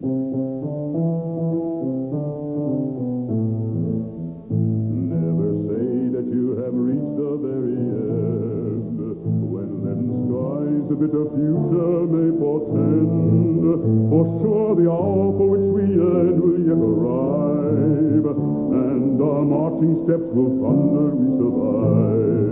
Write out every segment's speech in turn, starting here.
Never say that you have reached the very end, when leaden skies a bitter future may portend. For sure the hour for which we yearn will yet arrive, and our marching steps will thunder we survive.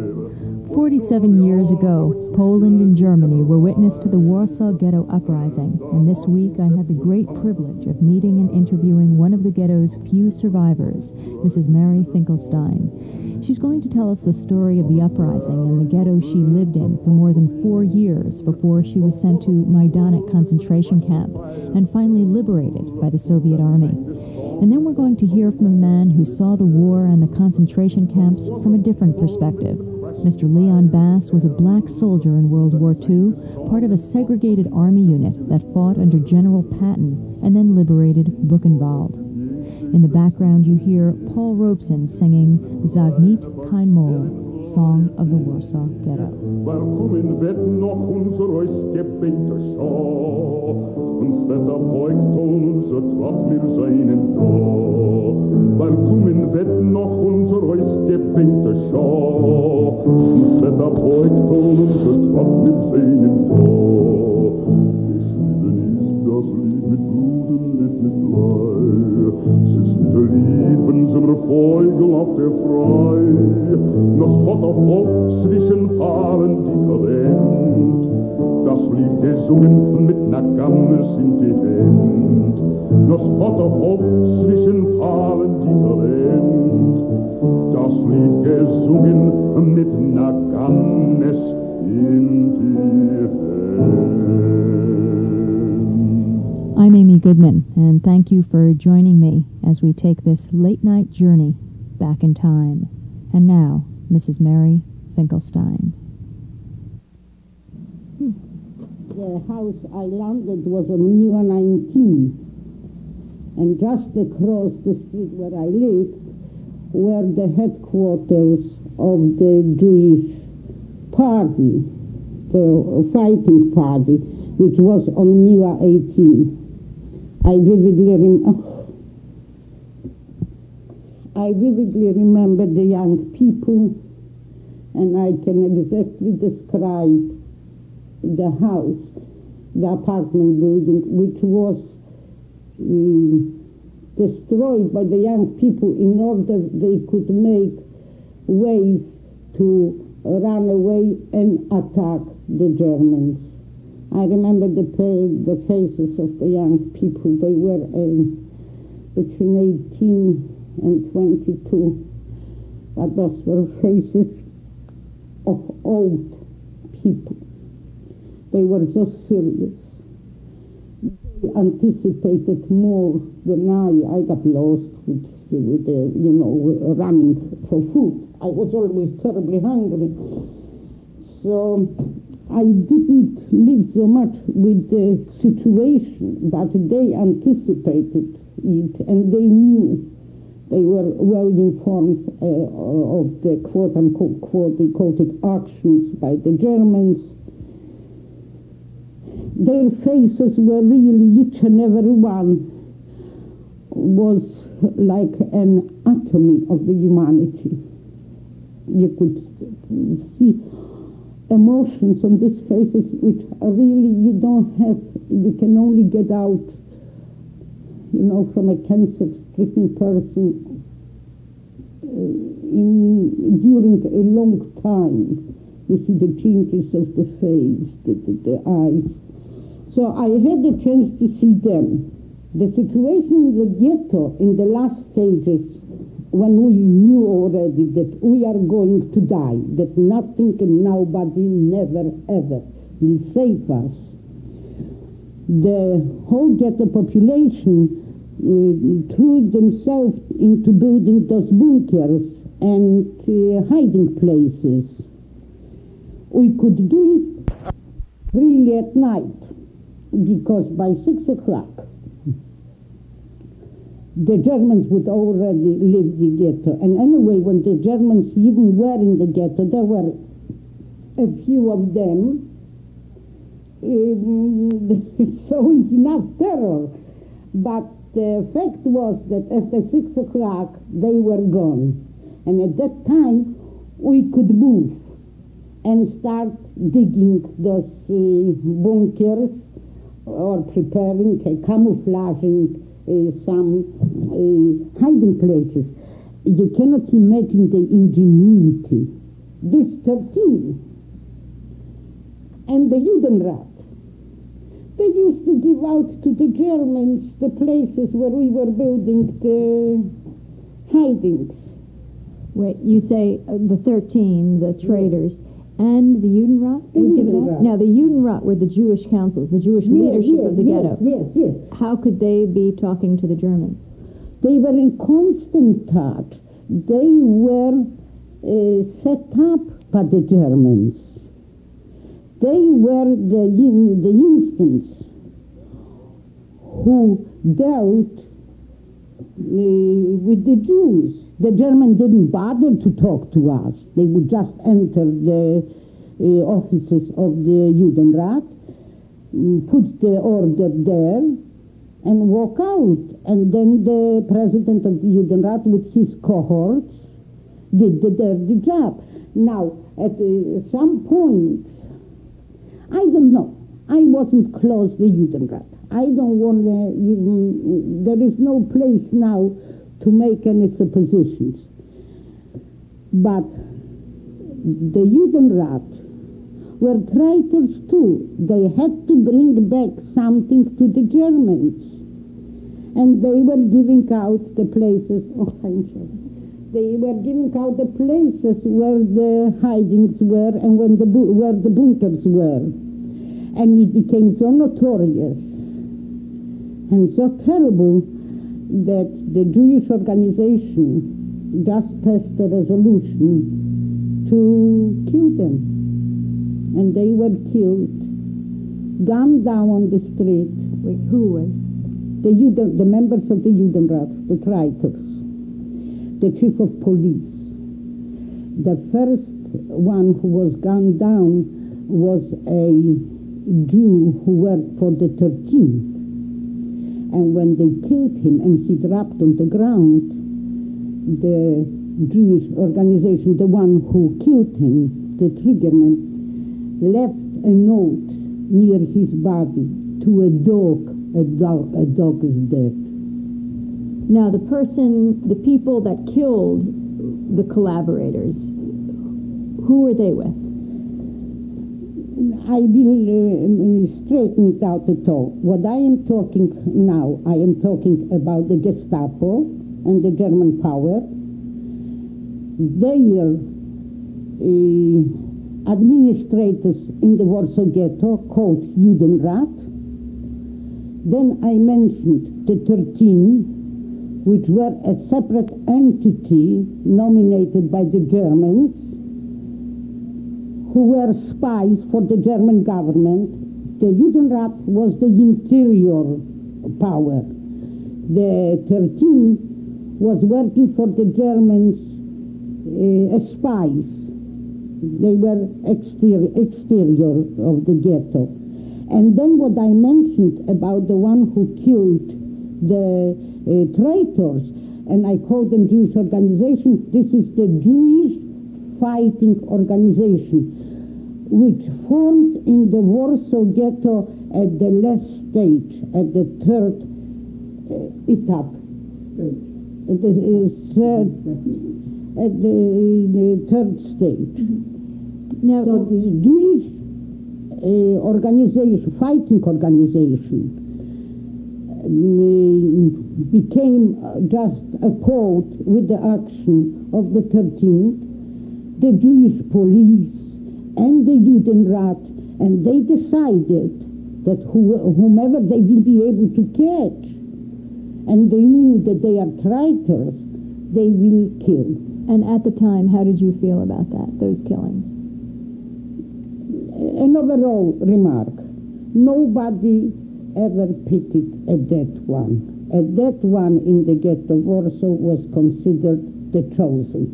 47 years ago, Poland and Germany were witness to the Warsaw Ghetto Uprising, and this week I had the great privilege of meeting and interviewing one of the ghetto's few survivors, Mrs. Mary Finkelstein. She's going to tell us the story of the uprising and the ghetto she lived in for more than 4 years before she was sent to Majdanek concentration camp and finally liberated by the Soviet army. And then we're going to hear from a man who saw the war and the concentration camps from a different perspective. Mr. Leon Bass was a black soldier in World War II, part of a segregated army unit that fought under General Patton and then liberated Buchenwald. In the background you hear Paul Robeson singing Zagnit Kein Mol, Song of the Warsaw Ghetto. Waarom werd nog onze reusgebete schau? Ons Wetter beugt onze trot mir seinen Tor. Waarom werd nog onze reusgebete schau? Ons Wetter beugt onze trot mir seinen Tor. Geschnitten ist das Lied mit Bluten, nicht mit Blei. Es ist nicht ein Lied, wenn sie mir Vogel auf der Frei. Das hat auf Hoch zwischen Fahren die Talent. Das Lied gesungen mit ner Gammes in die Hand. Das hat auf Hoch zwischen Fahren die Talent. Das Lied gesungen mit ner Gammes in die Hand. I'm Amy Goodman, and thank you for joining me as we take this late-night journey back in time. And now, Mrs. Mary Finkelstein. The house I landed was on New 19, and just across the street where I lived were the headquarters of the Jewish party, the fighting party, which was on New 18. I vividly remember the young people, and I can exactly describe the house, the apartment building, which was destroyed by the young people in order they could make ways to run away and attack the Germans. I remember the faces of the young people. They were between 18 and 22, but those were faces of old people. They were so serious. They anticipated more than I got lost with running for food. I was always terribly hungry. So I didn't live so much with the situation, but they anticipated it, and they knew. They were well informed of the quote-unquote, they called it actions by the Germans. Their faces were really, each and every one was like an atomy of the humanity. You could see emotions on these faces which are really you can only get out, from a cancer-stricken person during a long time. You see the changes of the face, the eyes. So I had the chance to see them. The situation in the ghetto in the last stages, when we knew already that we are going to die, that nothing and nobody never ever will save us, the whole ghetto population threw themselves into building those bunkers and hiding places. We could do it really at night, because by 6 o'clock the Germans would already leave the ghetto. And anyway, when the Germans even were in the ghetto, there were a few of them. So it's enough terror. But the fact was that after 6 o'clock, they were gone. And at that time, we could move and start digging those bunkers or preparing, camouflaging some hiding places. You cannot imagine the ingenuity. This 13 and the Judenrat, they used to give out to the Germans the places where we were building the hidings. Wait, you say the 13, the traitors, and the Judenrat? The would give it Judenrat. out? Now, the Judenrat were the Jewish councils, the Jewish leadership of the ghetto. Yes. How could they be talking to the Germans? They were in constant touch. They were set up by the Germans. They were the instance who dealt with the Jews. The Germans didn't bother to talk to us. They would just enter the offices of the Judenrat, put the order there, and walk out. And then the president of the Judenrat with his cohorts did the dirty job. Now, at some point, I don't know. I wasn't close to Judenrat. I don't want to even, there is no place now to make any suppositions. But the Judenrat were traitors too. They had to bring back something to the Germans. And they were giving out the places, they were giving out the places where the hidings were and where the bunkers were. And it became so notorious and so terrible that the Jewish organization just passed a resolution to kill them. And they were killed, gunned down on the street. Wait, who was? The members of the Judenrat, the traitors, the chief of police. The first one who was gunned down was a Jew who worked for the 13th. And when they killed him and he dropped on the ground, the Jewish organization, the one who killed him, the triggerman, left a note near his body to a dog. A dog is dead. Now, the people that killed the collaborators, who were they with? I will straighten it out at all. What I am talking now, I am talking about the Gestapo and the German power. Their administrators in the Warsaw Ghetto called Judenrat. Then I mentioned the 13, which were a separate entity nominated by the Germans, who were spies for the German government. The Judenrat was the interior power. The 13 was working for the Germans as spies. They were exterior of the ghetto. And then what I mentioned about the one who killed the traitors, and I call them Jewish organization, this is the Jewish Fighting Organization, which formed in the Warsaw Ghetto at the last stage, at the third etap. At the third stage. Now, So this Jewish organization, fighting organization, became just appalled with the action of the 13th, the Jewish police and the Judenrat, and they decided that whomever they will be able to catch, and they knew that they are traitors, they will kill. and at the time, how did you feel about that, those killings? An overall remark, nobody ever pitied a dead one. A dead one in the ghetto of Warsaw was considered the chosen.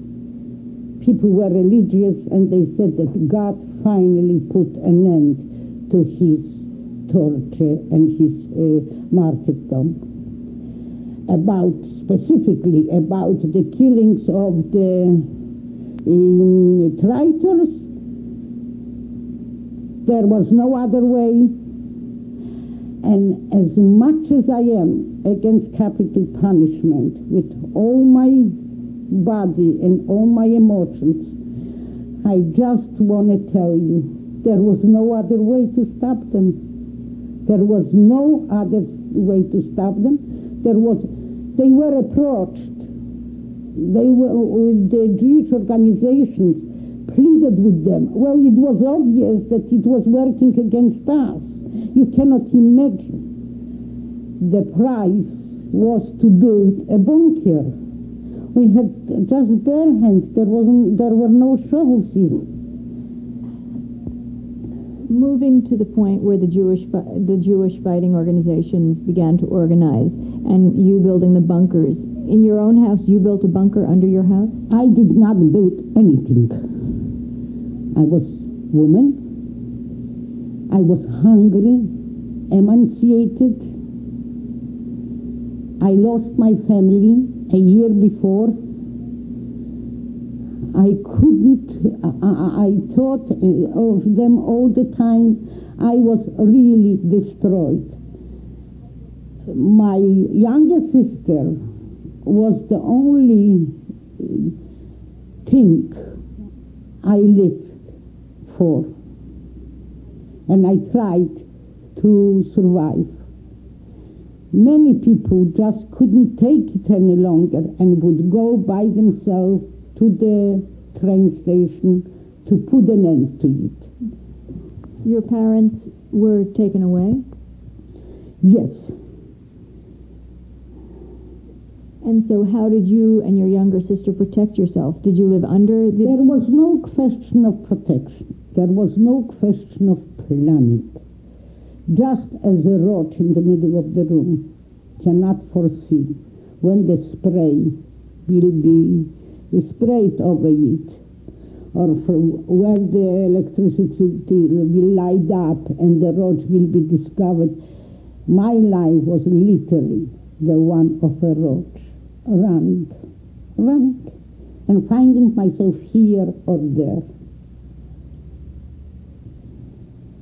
People were religious and they said that God finally put an end to his torture and his martyrdom. specifically about the killings of the traitors. There was no other way. And as much as I am against capital punishment, with all my body and all my emotions, I just want to tell you, there was no other way to stop them. There was no other way to stop them. They were approached. The Jewish organizations pleaded with them. Well, it was obvious that it was working against us. You cannot imagine. The price was to build a bunker. We had just bare hands. There were no shovels here. Moving to the point where the Jewish fighting organizations began to organize, and you building the bunkers. In your own house, you built a bunker under your house? I did not build anything. I was woman. I was hungry, emaciated. I lost my family a year before. I thought of them all the time. I was really destroyed. My younger sister was the only thing I lived for. And I tried to survive. Many people just couldn't take it any longer and would go by themselves to the train station to put an end to it. Your parents were taken away? Yes. And so how did you and your younger sister protect yourself? Did you live under the... There was no question of protection. There was no question of planning. Just as a roach in the middle of the room cannot foresee when the spray will be sprayed over it, or from where the electricity will light up and the roach will be discovered. My life was literally the one of a roach, running, and finding myself here or there.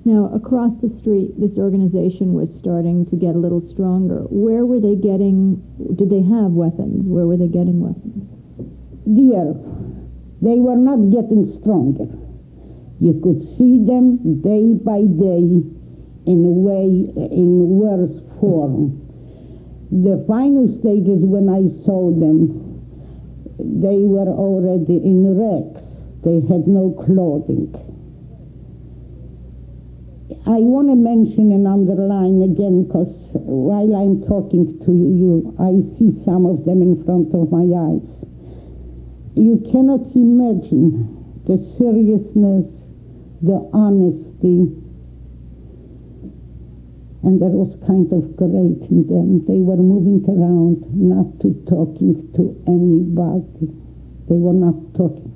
Now, across the street, this organization was starting to get a little stronger. Where were they getting, did they have weapons? Where were they getting weapons? Dear, they were not getting stronger. You could see them day by day in worse form. The final stages when I saw them, they were already in wrecks. They had no clothing. I want to mention and underline again, because while I'm talking to you, I see some of them in front of my eyes. You cannot imagine the seriousness, the honesty, and there was kind of great in them. They were moving around, not talking to anybody. They were not talking.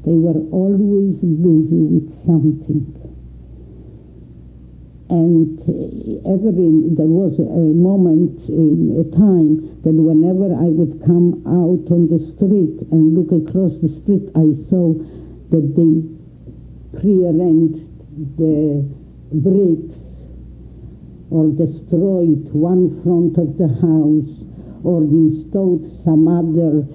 They were always busy with something. And there was a moment, a time, that whenever I would come out on the street and look across the street, I saw that they prearranged the bricks or destroyed one front of the house or installed some other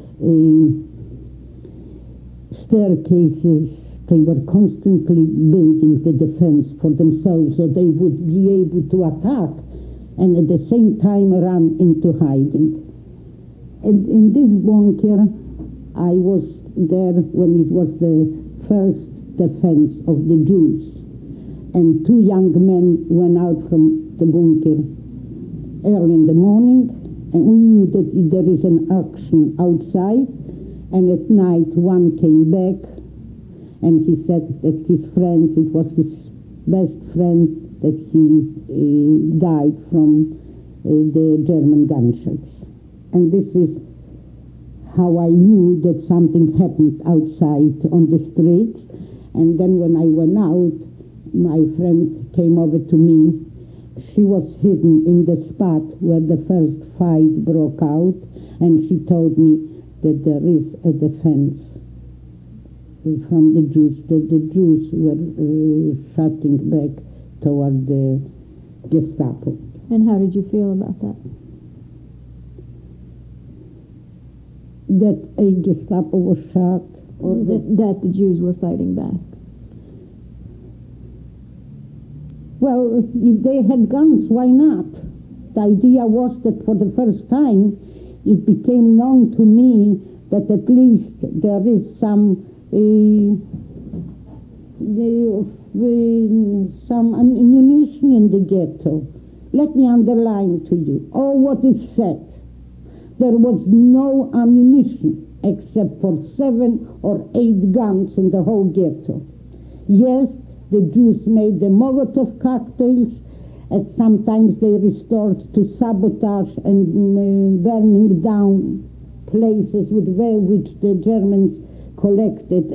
staircases. They were constantly building the defense for themselves so they would be able to attack and at the same time run into hiding. And in this bunker, I was there when it was the first defense of the Jews. And two young men went out from the bunker early in the morning, and we knew that there is an action outside, and at night one came back. And he said that his friend, it was his best friend, that he died from the German gunshots. And this is how I knew that something happened outside on the streets. And then when I went out, my friend came over to me she was hidden in the spot where the first fight broke out, and she told me that there is a defense from the Jews, that the Jews were shooting back toward the Gestapo. And how did you feel about that? That a Gestapo was shot? Or that the Jews were fighting back? Well, if they had guns, why not? The idea was that for the first time it became known to me that at least there is some ammunition in the ghetto. Let me underline to you, all what is said. There was no ammunition except for 7 or 8 guns in the whole ghetto. Yes, the Jews made the Molotov cocktails, and sometimes they resorted to sabotage and burning down places with which the Germans collected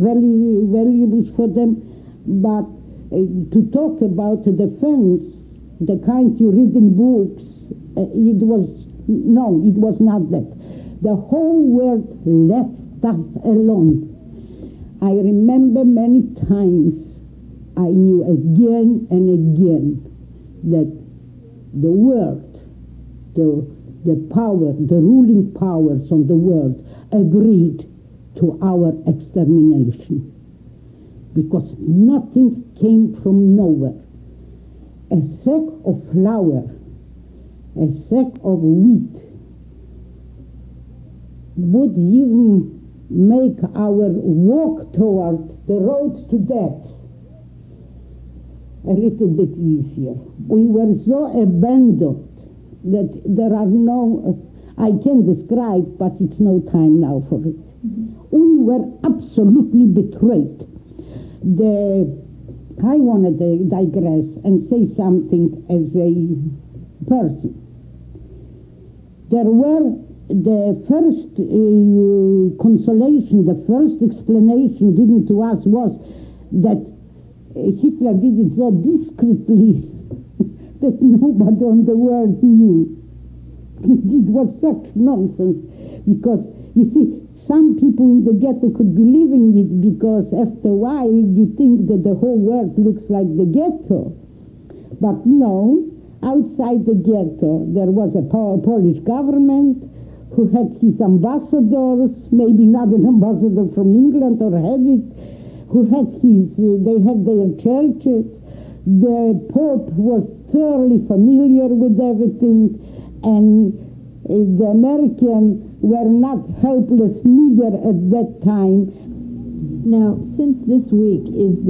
valuables for them. But to talk about the defense, the kind you read in books, it was not that. The whole world left us alone. I remember many times I knew again and again that the world, the power, the ruling powers on the world agreed to our extermination, because nothing came from nowhere. A sack of flour, a sack of wheat would even make our walk toward the road to death a little bit easier. We were so abandoned that there are no, I can describe, but it's no time now for it. We were absolutely betrayed. I want to digress and say something as a person. There were the first consolation, the first explanation given to us was that Hitler did it so discreetly that nobody on the world knew. It was such nonsense, because, you see, some people in the ghetto could believe in it, because after a while you think that the whole world looks like the ghetto. But no, outside the ghetto there was a Polish government who had his ambassadors, maybe not an ambassador from England or had it, who had they had their churches. The Pope was thoroughly familiar with everything, and the Americans were not helpless neither at that time. Now, since this week is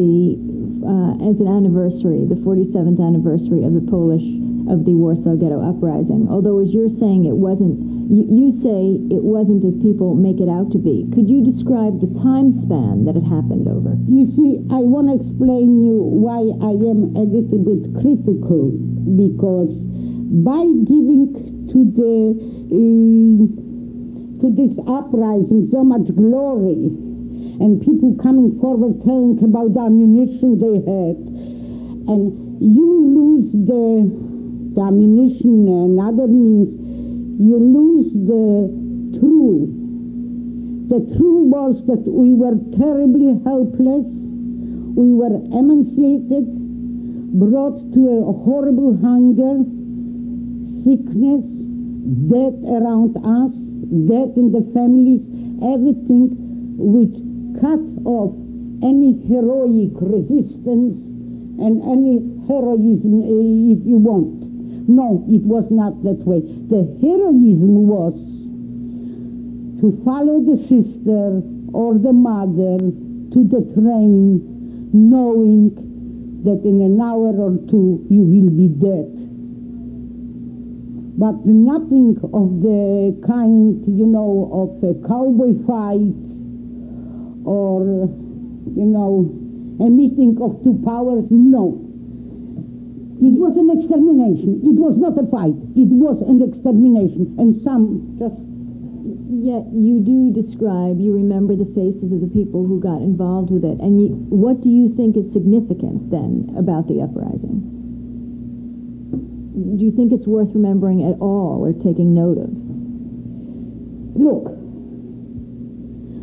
as an anniversary, the 47th anniversary of the Warsaw Ghetto Uprising, although as you're saying it wasn't, you say it wasn't as people make it out to be. Could you describe the time span that it happened over? You see, I want to explain you why I am a little bit critical, because by giving to this uprising so much glory, and people coming forward telling about the ammunition they had, and you lose the ammunition and other means, you lose the truth. The truth was that we were terribly helpless, we were emaciated, brought to a horrible hunger, sickness, death around us, death in the families, everything which cut off any heroic resistance and any heroism, if you want. No, it was not that way. The heroism was to follow the sister or the mother to the train, knowing that in an hour or two you will be dead. But nothing of the kind, of a cowboy fight or, a meeting of two powers, no. It was an extermination. It was not a fight. It was an extermination. And some just... Yet you do describe, you remember the faces of the people who got involved with it. And what do you think is significant, then, about the uprising? do you think it's worth remembering at all or taking note of? Look,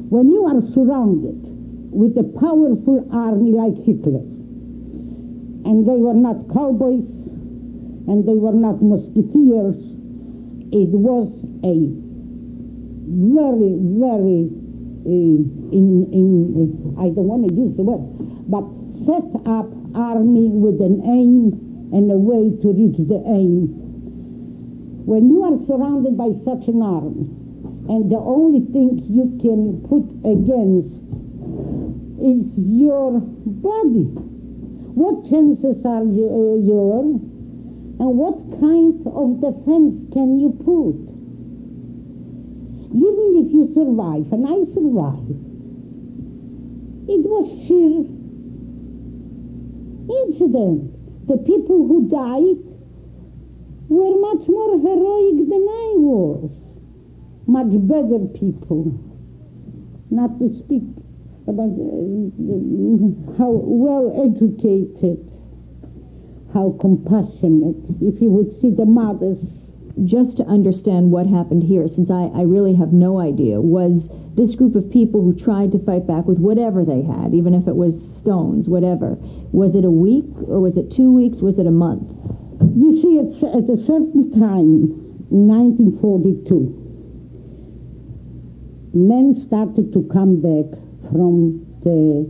when you are surrounded with a powerful army like Hitler, and they were not cowboys, and they were not musketeers, it was a very, very, I don't want to use the word, but set up army with an aim and a way to reach the aim. When you are surrounded by such an army, and the only thing you can put against is your body, what chances are yours, and what kind of defense can you put? Even if you survive, and I survived, it was sheer incident. The people who died were much more heroic than I was. Much better people. Not to speak about how well educated, how compassionate. If you would see the mothers. Just to understand what happened here, since I really have no idea, was this group of people who tried to fight back with whatever they had, even if it was stones, whatever, was it a week, or was it 2 weeks, was it a month? You see, it's at a certain time, 1942, men started to come back from the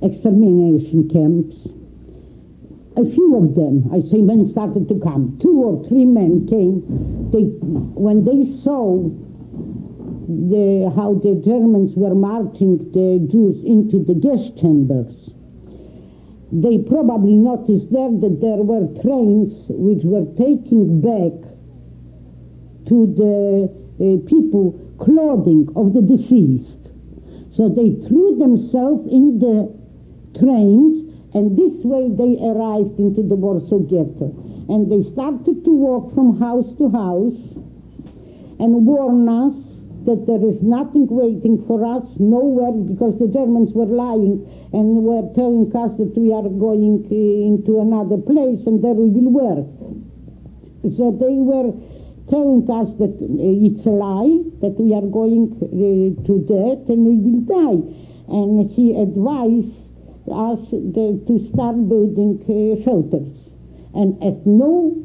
extermination camps. A few of them, I say men started to come. 2 or 3 men came. When they saw how the Germans were marching the Jews into the gas chambers, they probably noticed there that there were trains which were taking back to the people clothing of the deceased. So they threw themselves in the trains, and this way they arrived into the Warsaw Ghetto. And they started to walk from house to house and warn us that there is nothing waiting for us, nowhere, because the Germans were lying and were telling us that we are going into another place and there we will work. So they were telling us that it's a lie, that we are going to death and we will die. And he advised us to start building shelters. And at no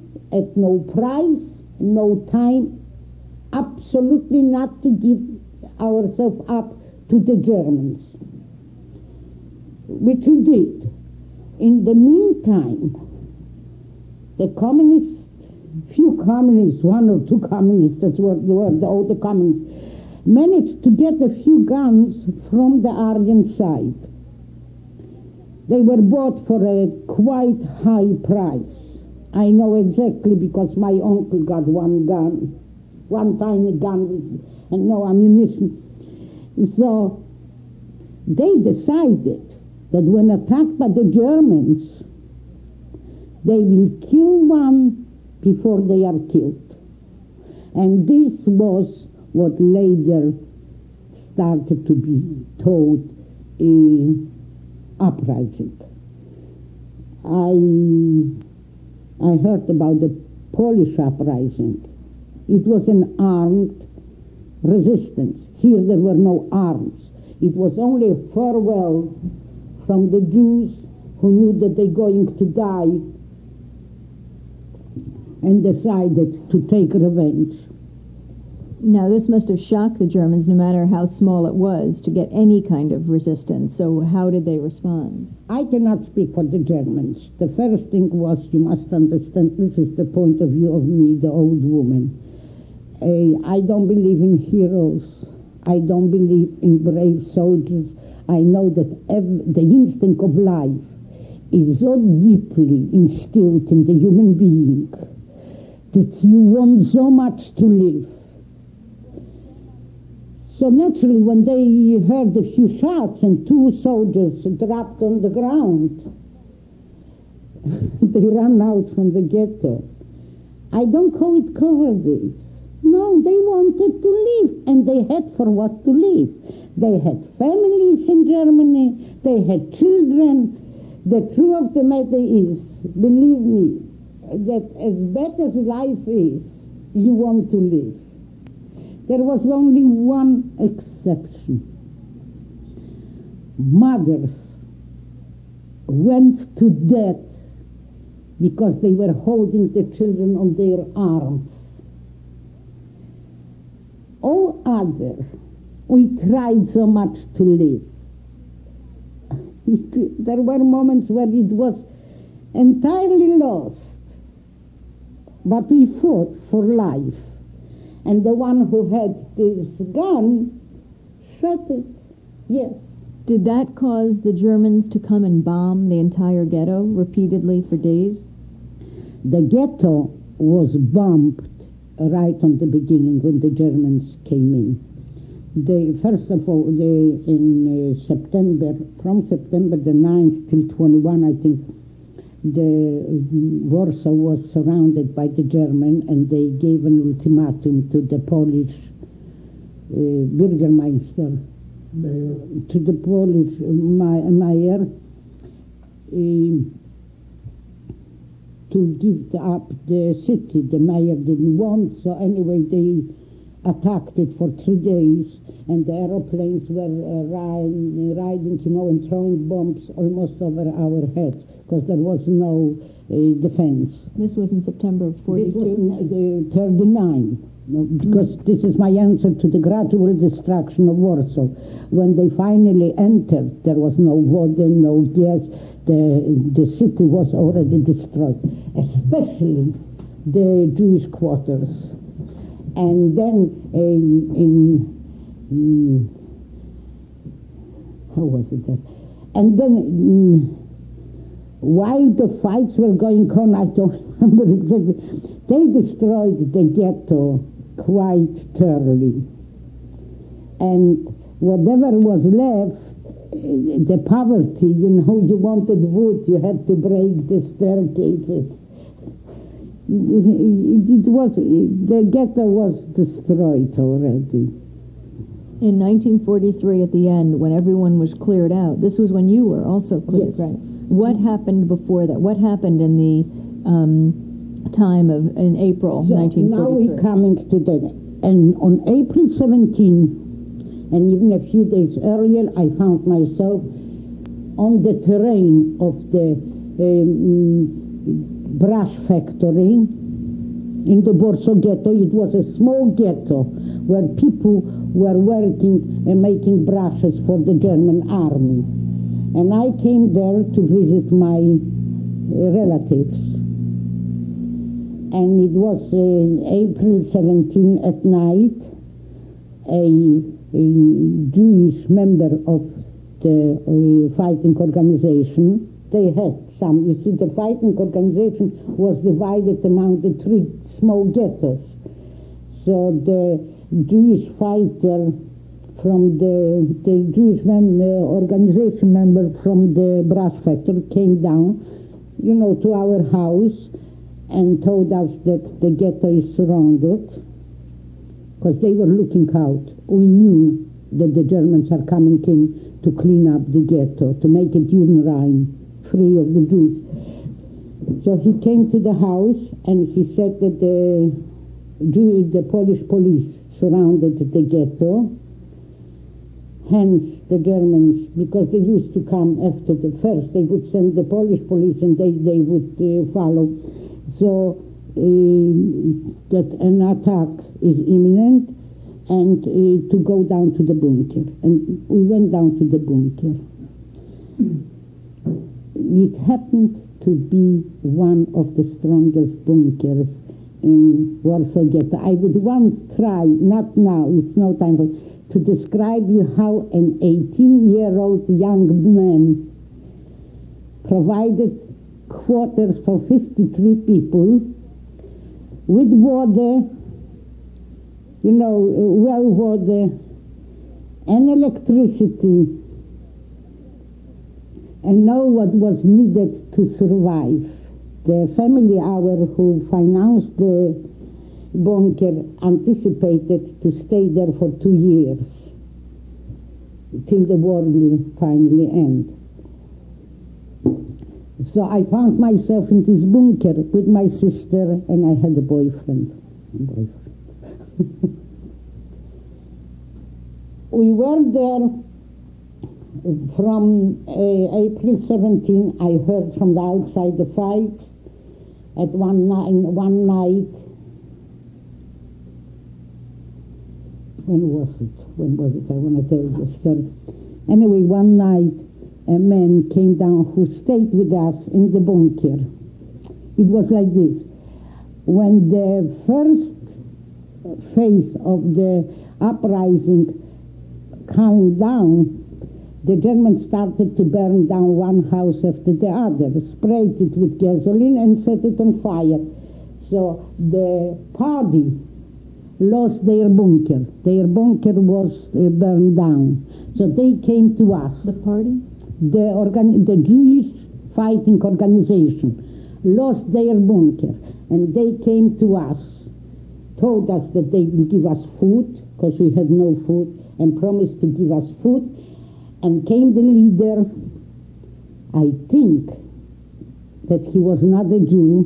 price, no time, absolutely not to give ourselves up to the Germans, which we did. In the meantime, the communists, few communists, 1 or 2 communists, that were all the communists, managed to get a few guns from the Aryan side. They were bought for a quite high price. I know exactly because my uncle got one gun, one tiny gun and no ammunition. So they decided that when attacked by the Germans, they will kill one before they are killed. And this was what later started to be told Uprising. I heard about the Polish uprising. It was an armed resistance. Here there were no arms. It was only a farewell from the Jews who knew that they're going to die and decided to take revenge. Now, this must have shocked the Germans, no matter how small it was, to get any kind of resistance. So how did they respond? I cannot speak for the Germans. The first thing was, you must understand, this is the point of view of me, the old woman. I don't believe in heroes. I don't believe in brave soldiers. I know that the instinct of life is so deeply instilled in the human being that you want so much to live. So naturally, when they heard a few shots and 2 soldiers dropped on the ground, they ran out from the ghetto. I don't call it cowardice. No, they wanted to live, and they had for what to live. They had families in Germany, they had children, The truth of the matter is, believe me, that as bad as life is, you want to live. There was only one exception. Mothers went to death because they were holding the children on their arms. All other, we tried so much to live. There were moments where it was entirely lost, but we fought for life. And the one who had this gun shot it, yes. Did that cause the Germans to come and bomb the entire ghetto repeatedly for days? The ghetto was bombed right from the beginning when the Germans came in. First of all, in September, from September the 9th till 21, I think, Warsaw was surrounded by the German, and they gave an ultimatum to the Polish Bürgermeister, to the Polish mayor, to give up the city. The mayor didn't want, so anyway they attacked it for 3 days, and the aeroplanes were riding, and throwing bombs almost over our heads, because there was no defense. This was in September of 42? 39. No, because this is my answer to the gradual destruction of Warsaw. When they finally entered, there was no water, no gas. The city was already destroyed, especially the Jewish quarters. And then how was it? And then while the fights were going on, I don't remember exactly, they destroyed the ghetto quite thoroughly. And whatever was left, the poverty, you wanted wood, you had to break the staircases. The ghetto was destroyed already. In 1943, at the end, when everyone was cleared out, this was when you were also cleared, yes. Right? What happened before that? What happened in the time in April 1943? Now we're coming to that. And on April 17, and even a few days earlier, I found myself on the terrain of the brush factory in the Warsaw Ghetto. It was a small ghetto where people were working and making brushes for the German army. And I came there to visit my relatives. And it was April 17 at night. A Jewish member of the fighting organization, they had some, you see, the fighting organization was divided among the 3 small ghettos. So the Jewish fighter from the Jewish organization member from the brush factory came down, to our house and told us that the ghetto is surrounded, because they were looking out. We knew that the Germans are coming in to clean up the ghetto, to make it Judenrein, free of the Jews. So he came to the house and he said that the Polish police surrounded the ghetto. Hence the Germans, because they used to come after the first, they would send the Polish police and they would follow. So that an attack is imminent, and to go down to the bunker. And we went down to the bunker. It happened to be one of the strongest bunkers in Warsaw Ghetto. I would once try, not now, it's no time for, to describe you how an 18-year-old young man provided quarters for 53 people with water, well water, and electricity, and know what was needed to survive. The family who financed the bunker anticipated to stay there for 2 years, till the war will finally end. So I found myself in this bunker with my sister, and I had a boyfriend. We were there from April 17. I heard from the outside the fights. At one night, when was it? I want to tell you the story. Anyway, one night, a man came down who stayed with us in the bunker. It was like this. When the first phase of the uprising calmed down, the Germans started to burn down one house after the other, sprayed it with gasoline and set it on fire. So the party lost their bunker. Their bunker was burned down. So they came to us. The party? The Jewish fighting organization lost their bunker, and they came to us, told us that they will give us food, because we had no food, and promised to give us food. And came the leader. I think that he was not a Jew.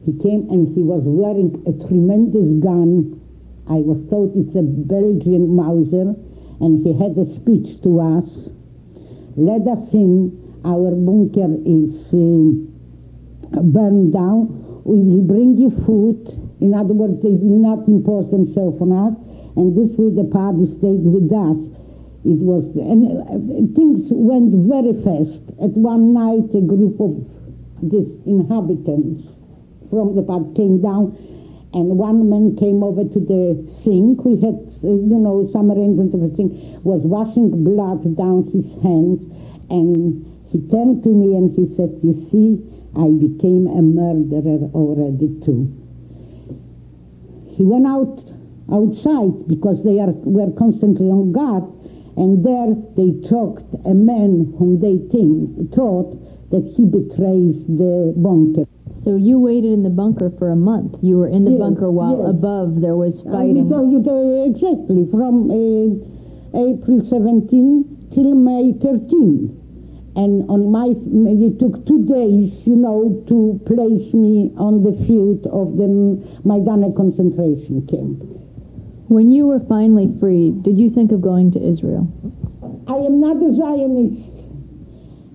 He came and he was wearing a tremendous gun. I was told it's a Belgian Mauser, and he had a speech to us. Let us in, our bunker is burned down. We will bring you food. In other words, they will not impose themselves on us, and this way the party stayed with us. It was, and things went very fast. At one night, a group of these inhabitants from the park came down, and one man came over to the sink. We had, some arrangement of a sink, was washing blood down his hands, and he turned to me and he said, "You see, I became a murderer already too." He went outside because they were constantly on guard. And there they choked a man whom they thought that he betrays the bunker. So you waited in the bunker for a month. You were in the bunker while above there was fighting. Exactly, from April 17 till May 13. And it took 2 days, to place me on the field of the Maidan concentration camp. When you were finally freed, did you think of going to Israel? I am not a Zionist,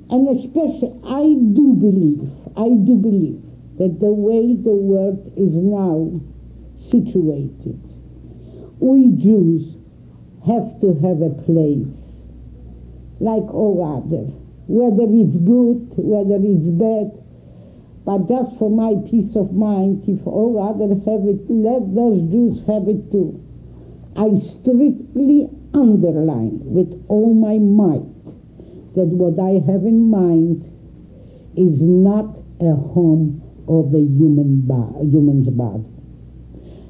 and especially I do believe that the way the world is now situated, we Jews have to have a place like all other, whether it's good, whether it's bad, but just for my peace of mind, if all others have it, let those Jews have it too. I strictly underline with all my might that what I have in mind is not a home of a human's body.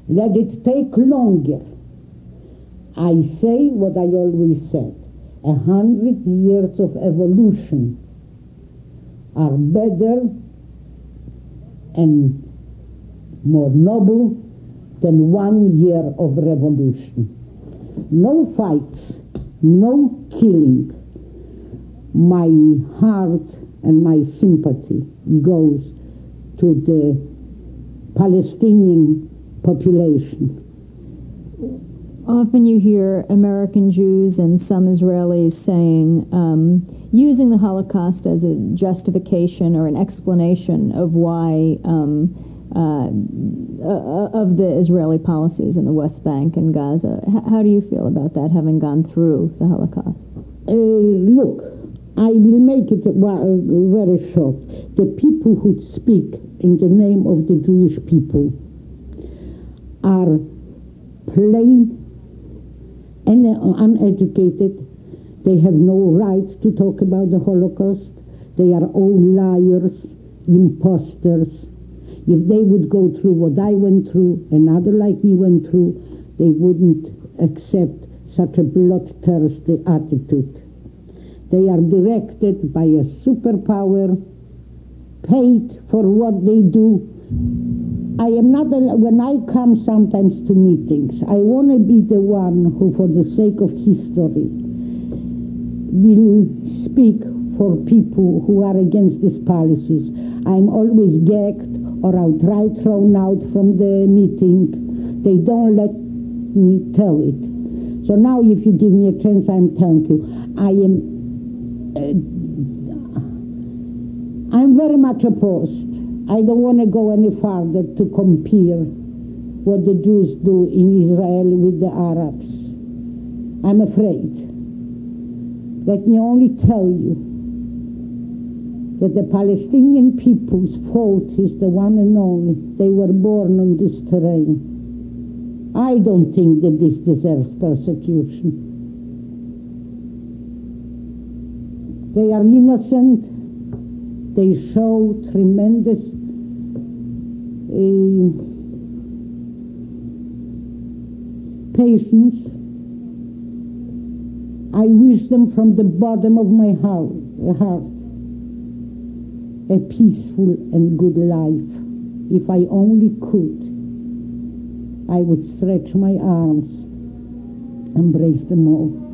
Let it take longer. I say what I always said. 100 years of evolution are better and more noble than 1 year of revolution. No fights, no killing. My heart and my sympathy goes to the Palestinian population. Often you hear American Jews and some Israelis saying, using the Holocaust as a justification or an explanation of why of the Israeli policies in the West Bank and Gaza. How do you feel about that, having gone through the Holocaust? Look, I will make it very short. The people who speak in the name of the Jewish people are plain and uneducated. They have no right to talk about the Holocaust. They are all liars, imposters. If they would go through what I went through, another like me went through, they wouldn't accept such a bloodthirsty attitude. They are directed by a superpower, paid for what they do. I am not, when I come sometimes to meetings, I want to be the one who, for the sake of history, will speak for people who are against these policies. I'm always gagged or outright thrown out from the meeting. They don't let me tell it. So now if you give me a chance, I'm telling you. I'm very much opposed. I don't want to go any farther to compare what the Jews do in Israel with the Arabs. I'm afraid. Let me only tell you that the Palestinian people's fault is the one and only. They were born on this terrain. I don't think that this deserves persecution. They are innocent. They show tremendous patience. I wish them from the bottom of my heart a peaceful and good life. If I only could, I would stretch my arms, embrace them all.